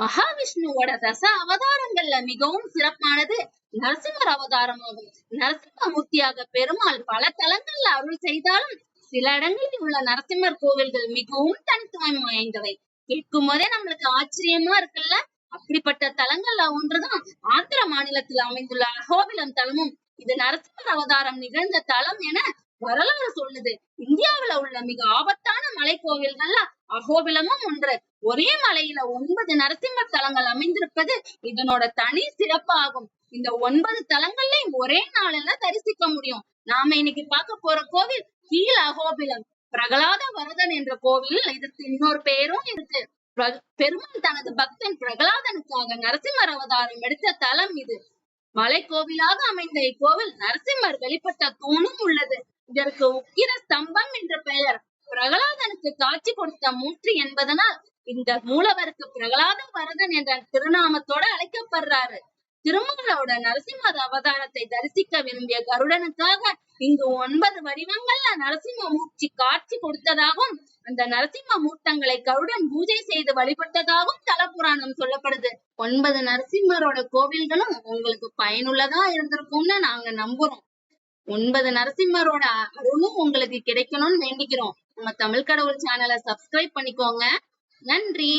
மகாவிஷ்ணுவோட தச அவதாரங்கள்ல மிகவும் சிறப்பானது நரசிம்மர் அவதாரம் ஆகும். நரசிம்மமூர்த்தியாக பெருமாள் பல தலங்கள்ல அருள் செய்தாலும் சில இடங்களில் உள்ள நரசிம்மர் கோவில்கள் மிகவும் தனித்துவம் வாய்ந்தவை. கேட்கும் போதே நம்மளுக்கு ஆச்சரியமா இருக்குல்ல. அப்படிப்பட்ட தலங்கள்ல ஒன்றுதான் ஆந்திர மாநிலத்தில் அமைந்துள்ள அகோபிலம் தலமும். இது நரசிம்மர் அவதாரம் நிகழ்ந்த தலம் என வரலாறு சொல்லுது. இந்தியாவில உள்ள மிக ஆபத்தான மலை கோவில்கள்ல அகோபிலமும் ஒன்று. ஒரே மலையில 9 நரசிம்மர் தலங்கள் அமைந்திருப்பது இதனோட தனி சிறப்பாகும். இந்த 9 தலங்கள்லையும் ஒரே நாளில தரிசிக்க முடியும். நாம இன்னைக்கு பார்க்க போற கோவில் கீழ அகோபிலம் பிரகலாத வரதன் என்ற கோவில். இதுக்கு இன்னொரு பேரும் இருக்கு. பெருமாள் தனது பக்தன் பிரகலாதனுக்காக நரசிம்மர் அவதாரம் எடுத்த தலம் இது. மலை கோவிலாக அமைந்த இக்கோவில் நரசிம்மர் வெளிப்பட்ட தூணும் உள்ளது. இதற்கு உக்கிர ஸ்தம்பம் என்ற பெயர். பிரகலாதனுக்கு காட்சி கொடுத்த மூர்த்தி என்பதனால் இந்த மூலவருக்கு பிரகலாத வரதன் என்ற திருநாமத்தோட அழைக்கப்படுறாரு. திருமகளோட நரசிம்ம அவதாரத்தை தரிசிக்க விரும்பிய கருடனுக்காக இங்கு 9 வடிவங்கள்ல நரசிம்ம மூர்த்தி காட்சி கொடுத்ததாகவும் அந்த நரசிம்ம மூர்த்தங்களை கருடன் பூஜை செய்து வழிபட்டதாகவும் தல புராணம் சொல்லப்படுது. 9 நரசிம்மரோட கோவில்களும் உங்களுக்கு பயனுள்ளதா இருந்திருக்கும்னு நாங்க நம்புறோம். 9 நரசிம்மரோட அருளும் உங்களுக்கு கிடைக்கணும்னு வேண்டிக்கிறோம். நம்ம தமிழ் கடவுள் சேனலை சப்ஸ்கிரைப் பண்ணிக்கோங்க. நன்றி.